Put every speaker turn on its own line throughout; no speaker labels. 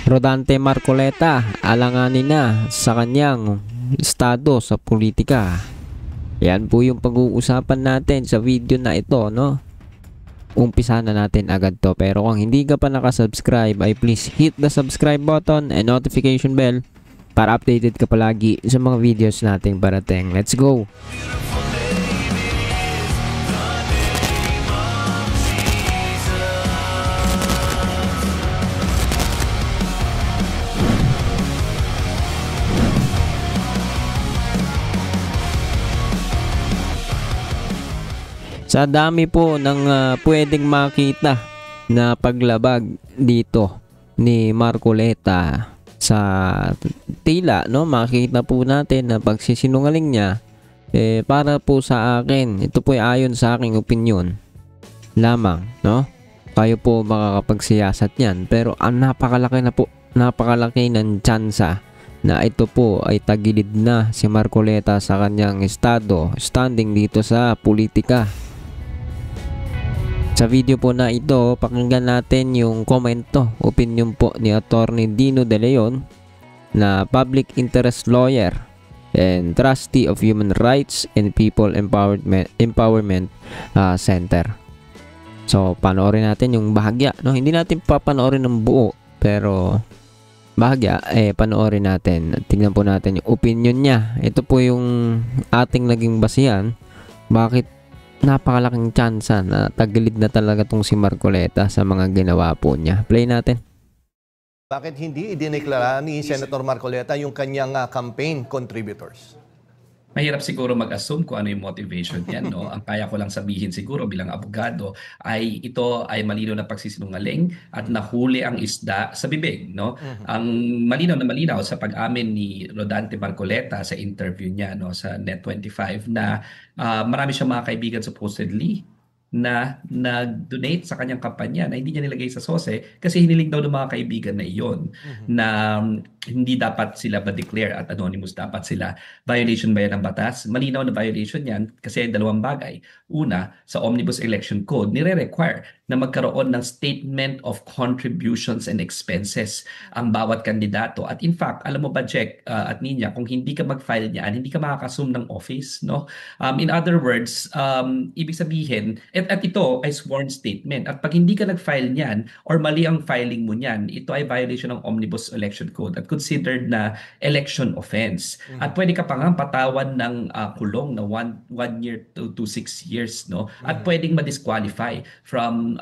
Rodante Marcoleta alanganin na sa kanyang estado sa politika. Yan po yung pag-uusapan natin sa video na ito, no? Umpisa na natin agad to. Pero kung hindi ka pa nakasubscribe ay please hit the subscribe button and notification bell para updated ka palagi sa mga videos nating parating. Let's go! Sa dami po ng pwedeng makita na paglabag dito ni Marcoleta sa tila, no, makita po natin na pagsisinungaling niya para po sa akin, ito po ay ayon sa aking opinion lamang, no? Kayo po makakapagsiyasat niyan, pero ang napakalaki ng tsansa na ito po ay tagilid na si Marcoleta sa kanyang standing dito sa politika. Sa video po na ito, pakinggan natin yung komento, opinion po ni Attorney Dino De Leon na public interest lawyer and trustee of Human Rights and People Empowerment Center. So, panoorin natin yung bahagya, no? Hindi natin papanoorin ng buo, pero bahagya, panoorin natin. Tingnan po natin yung opinion niya. Ito po yung ating naging basihan. Bakit napakalaking tsansa na tagilid na talaga tong si Marcoleta sa mga ginawa po niya. Play natin.
Bakit hindi idineklara ni Senator Marcoleta yung kanyang campaign contributors?
Mahirap siguro mag-assume kung ano yung motivation niyan, no? Ang kaya ko lang sabihin siguro bilang abogado ay ito ay malinaw na pagsisinungaling at nahuli ang isda sa bibig, no? Ang malinaw na malinaw sa pag-amin ni Rodante Marcoleta sa interview niya, no, sa Net25 na marami siyang mga kaibigan supposedly na nag-donate sa kanyang kampanya na hindi niya nilagay sa SOSE kasi hiniling daw ng mga kaibigan na iyon na hindi dapat sila ba-declare at anonymous dapat sila. Violation ba yan ng batas? Malinaw na violation yan kasi dalawang bagay. Una, sa Omnibus Election Code, nire-require na magkaroon ng statement of contributions and expenses ang bawat kandidato. At in fact, alam mo ba, Jack at Nina, kung hindi ka mag-file niyan, hindi ka makakasum ng office, no? In other words, ibig sabihin, at ito ay sworn statement. At pag hindi ka nag-file niyan or mali ang filing mo niyan, ito ay violation ng Omnibus Election Code at considered na election offense. At pwede ka pa nga patawan ng kulong na 1 year to 6 years, no? At pwedeng ma-disqualify from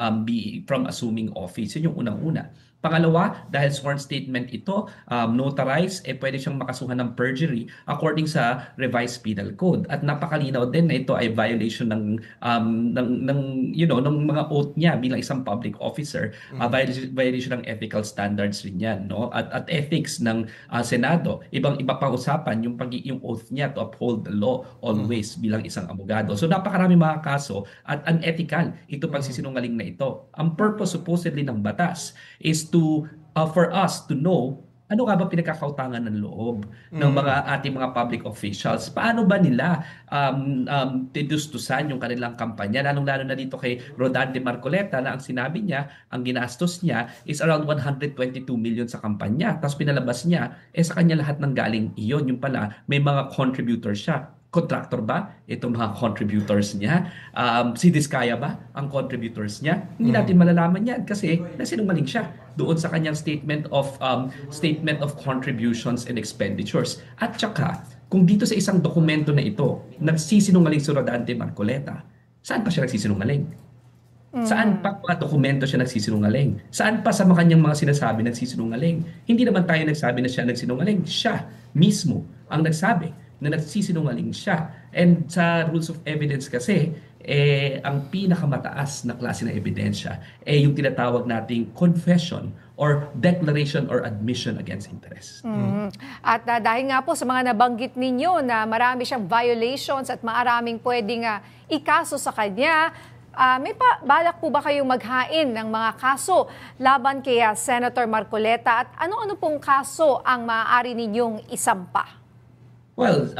assuming office. Yun yung unang-una. Pangalawa, dahil sworn statement ito, notarized, pwede siyang makasuhan ng perjury according sa revised penal code. At napakalinaw din na ito ay violation ng mga oath niya bilang isang public officer. Violation ng ethical standards rin yan, no? At ethics ng Senado. Iba pang usapan yung oath niya to uphold the law always bilang isang abogado. So napakarami mga kaso at unethical ito pagsisinungaling na ito. Ang purpose supposedly ng batas is for us to know ano nga ba pinagkakautangan ng loob ng ating mga public officials. Paano ba nila tinustusan yung kanilang kampanya? Lalong-lalo na dito kay Rodante Marcoleta na ang sinabi niya, ang ginastos niya is around 122 million sa kampanya. Tapos pinalabas niya, sa kanya lahat ng galing iyon. Yung pala, may mga contributors siya. Contractor ba? Itong mga contributors niya. Si Diskaya ba? Ang contributors niya? Hindi natin malalaman yan kasi nasinungaling siya doon sa kanyang statement of contributions and expenditures. At saka, kung dito sa isang dokumento na ito, nagsisinungaling si Rodante Marcoleta, saan pa siya nagsisinungaling? Saan pa mga dokumento siya nagsisinungaling? Saan pa sa kanyang mga sinasabi nagsisinungaling? Hindi naman tayo nagsabi na siya nagsinungaling. Siya mismo ang nagsabi na nagsisinungaling siya. And sa rules of evidence kasi, ang pinakamataas na klase ng ebidensya yung tinatawag nating confession or declaration or admission against interest.
At dahil nga po sa mga nabanggit ninyo na marami siyang violations at maraming pwedeng ikaso sa kanya, may balak po ba kayong maghain ng mga kaso laban kay Senator Marcoleta at ano-ano pong kaso ang maaari ninyong isampa?
Well,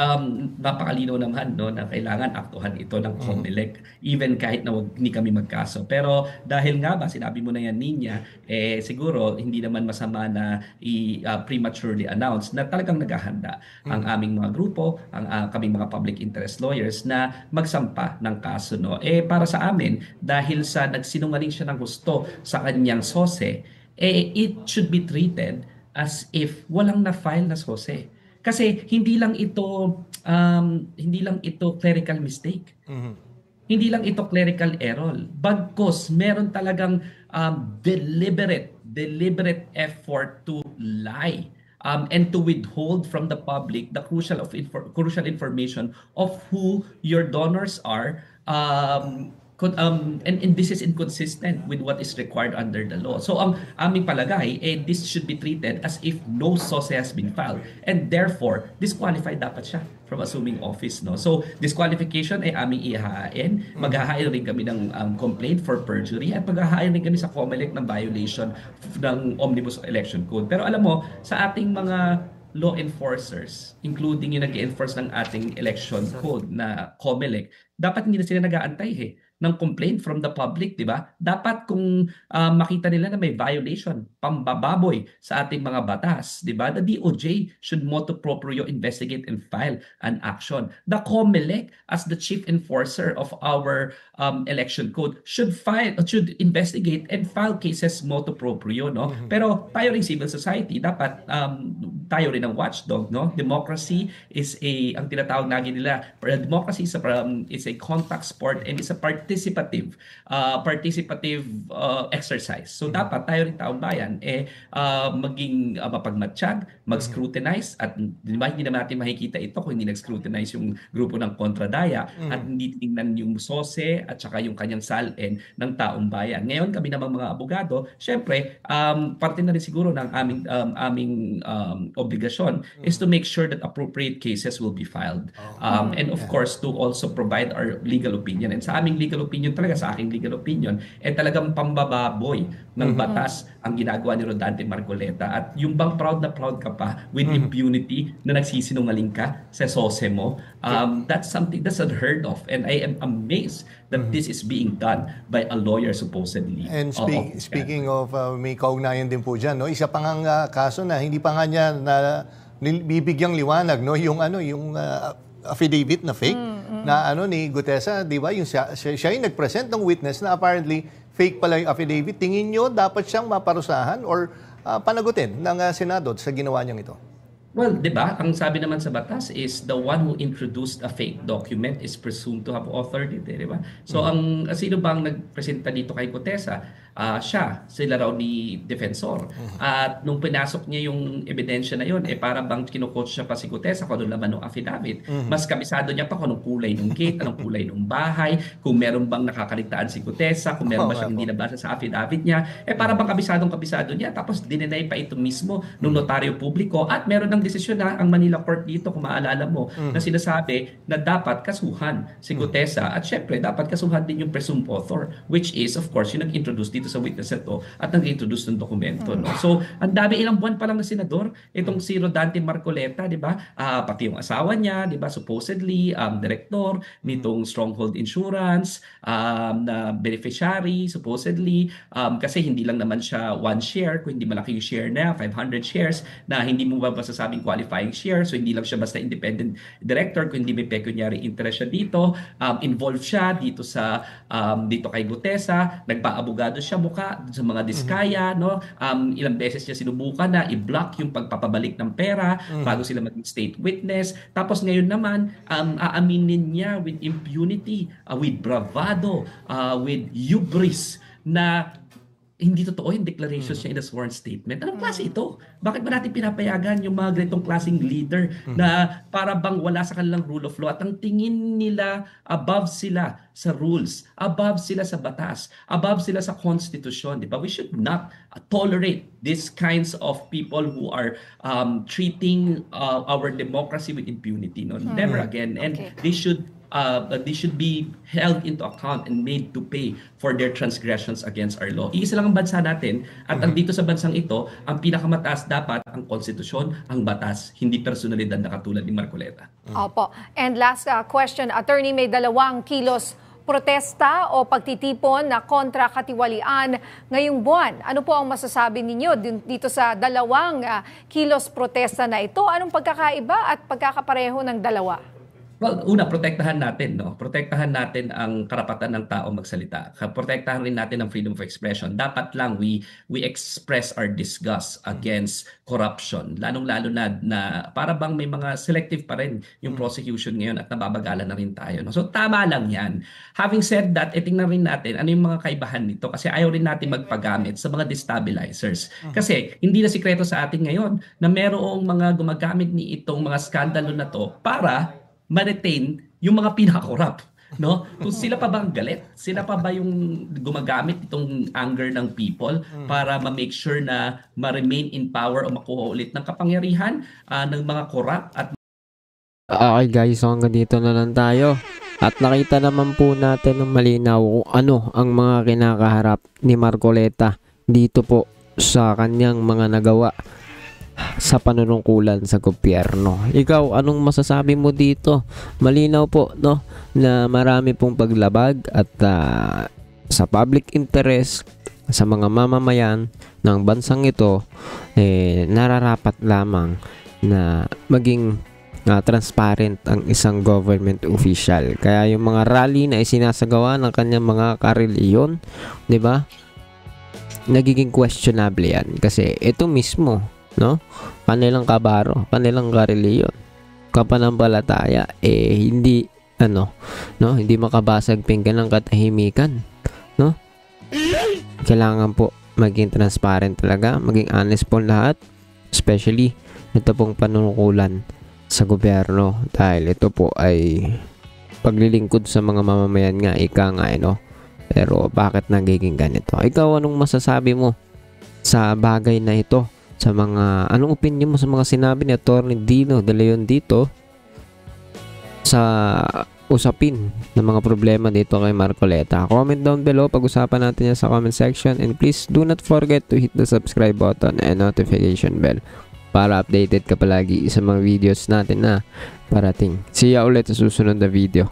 napakalinaw naman no na kailangan aktuhan ito ng COMELEC even kahit na hindi kami magkaso. Pero dahil nga ba sinabi mo na yan Ninya, siguro hindi naman masama na prematurely announce na talagang naghahanda ang aming mga grupo, ang kaming mga public interest lawyers na magsampa ng kaso no. Para sa amin dahil sa nagsinungaling siya ng gusto sa kanyang sose, it should be treated as if walang na-file na sose. Kasi hindi lang ito clerical mistake. Hindi lang ito clerical error. Bagkus meron talagang deliberate effort to lie and to withhold from the public the crucial information of who your donors are. And this is inconsistent with what is required under the law. So ang aming palagay, this should be treated as if no SOSE has been filed. And therefore, disqualified dapat siya from assuming office. No? So disqualification ay aming ihahain. Maghahain rin kami ng complaint for perjury at maghahain rin kami sa COMELEC ng violation ng Omnibus Election Code. Pero alam mo, sa ating mga law enforcers, including yung nag-enforce ng ating election code na COMELEC, dapat hindi na sila nag-aantay ng complaint from the public, di ba? Dapat kung makita nila na may violation, pambababoy sa ating mga batas, di ba? The DOJ should motu proprio investigate and file an action. The COMELEC, as the chief enforcer of our election code, should investigate and file cases motu proprio, no? Pero tayo ring civil society, dapat tayo rin ang watchdog, no? Democracy is ang tinatawag lagi nila, democracy is a contact sport and is a participative exercise. So dapat tayo rin taong bayan maging mapagmatsyag, mag-scrutinize at di ba, hindi naman natin makikita ito kung hindi nag-scrutinize yung grupo ng kontradaya at hindi tingnan yung SOSE at saka yung kanyang SALN ng taong bayan. Ngayon kami namang mga abogado, syempre parte na rin siguro ng aming obligasyon is to make sure that appropriate cases will be filed. And of course to also provide our legal opinion. And sa aming legal opinion talaga, sa aking legal opinion, talagang pambababoy ng batas ang ginagawa ni Rodante Marcoleta. At yung bang proud na proud ka pa with impunity na nagsisinungaling ka sa sose mo, that's something that's unheard of. And I am amazed that this is being done by a lawyer supposedly.
And speaking of, may kaugnayan din po dyan, no? Isa pa nga kaso na hindi pa nga niya na bibigyang liwanag, no? Yung affidavit na fake na ni Gutesa, di ba? Yung siya yung nag-present ng witness na apparently fake pala yung affidavit. Tingin nyo dapat siyang maparusahan or panagutin ng Senado sa ginawa niyang ito?
Well, di ba? Ang sabi naman sa batas is the one who introduced a fake document is presumed to have authority, di ba? So sino bang nagpresenta dito kay Gutesa? Sila raw ni defensor. At nung pinasok niya yung ebidensya na yun, para bang kinukoach siya pa si Gutesa kung ano laman ng affidavit. Mas kabisado niya pa kung anong kulay ng gate, anong kulay ng bahay, kung meron bang nakakaligtaan si Gutesa, kung meron ba siyang hindi nabasa sa affidavit niya. Para bang kabisado niya. Tapos dinenay pa ito mismo ng notaryo publiko. At meron ng desisyon na ang Manila Court dito, kung maalala mo, na sinasabi na dapat kasuhan si Gutesa. At syempre, dapat kasuhan din yung presumed author, which is, of course, yung nag-introduce dito sa witness ito at nag-introduce ng dokumento. No? So, ang dami, ilang buwan pa lang na senador, itong si Rodante Marcoleta, di ba? Pati yung asawa niya, di ba? Supposedly, director nitong Stronghold Insurance, na beneficiary, supposedly, kasi hindi lang naman siya one share, kung hindi malaki yung share na, 500 shares, na hindi mo ba masasabing qualifying share, so hindi lang siya basta independent director, kung hindi may pecuniary interest siya dito, involved siya dito kay Gutesa, nagpa-abogado siya mukha sa mga diskaya, no? Ilang beses niya sinubukan na i-block yung pagpapabalik ng pera bago sila maging state witness. Tapos ngayon naman, aaminin niya with impunity, with bravado, with hubris na hindi totoo yung declarations niya in the sworn statement. Anong klase ito? Bakit ba natin pinapayagan yung mga ganitong klaseng leader na para bang wala sa kanilang rule of law at ang tingin nila above sila sa rules, above sila sa batas, above sila sa constitution, di ba? We should not tolerate these kinds of people who are treating our democracy with impunity. No? Never again. And they should they should be held into account and made to pay for their transgressions against our law. Iisa lang ang bansa natin at ang dito sa bansang ito, ang pinakamataas dapat ang konstitusyon, ang batas, hindi personalidad na katulad ni Marcoleta.
Opo. And last question, Attorney, may 2 kilos protesta o pagtitipon na kontra katiwalian ngayong buwan. Ano po ang masasabi ninyo dito sa 2 kilos protesta na ito? Anong pagkakaiba at pagkakapareho ng dalawa?
Well, una, protektahan natin, no? Protektahan natin ang karapatan ng tao magsalita. Protektahan rin natin ang freedom of expression. Dapat lang we express our disgust against corruption. Lalong-lalo na para bang may mga selective pa rin yung prosecution ngayon at nababagalan na rin tayo, no? So tama lang 'yan. Having said that, tingnan rin natin ano yung mga kaibahan nito kasi ayaw rin natin magpagamit sa mga destabilizers. Kasi hindi na sikreto sa atin ngayon na merong mga gumagamit ni itong mga skandalo na to para ma-retain yung mga pinaka-corrupt, no? Kung sila pa ba ang galit? Sila pa ba yung gumagamit itong anger ng people para ma-make sure na ma-remain in power o makuha ulit ng kapangyarihan ng mga corrupt at
Okay guys, so hanggang dito na lang tayo. At nakita naman po natin ng malinaw kung ano ang mga kinakaharap ni Marcoleta dito po sa kanyang mga nagawa sa panunungkulan sa gobyerno. Ikaw, anong masasabi mo dito? Malinaw po, no, na marami pong paglabag at sa public interest sa mga mamamayan ng bansang ito, nararapat lamang na maging transparent ang isang government official. Kaya yung mga rally na isinasagawa ng kanyang mga kareliyon, 'di ba? Nagiging questionable 'yan kasi ito mismo, no? Kanilang kabaro, kanilang kareliyon, kapanampalataya hindi hindi makabasag pinggan ng katahimikan, no? Kailangan po maging transparent talaga, maging honest po lahat, especially ito pong panunungkulan sa gobyerno dahil ito po ay paglilingkod sa mga mamamayan nga, ika nga, no? Pero bakit nagiging ganito? Ikaw, anong masasabi mo sa bagay na ito? Sa mga, anong opinion mo sa mga sinabi ni Atty. Dino De Leon dito sa usapin ng mga problema dito kay Marcoleta? Comment down below, pag-usapan natin yan sa comment section, and please do not forget to hit the subscribe button and notification bell para updated ka palagi sa mga videos natin na parating. See ya ulit sa susunod na video.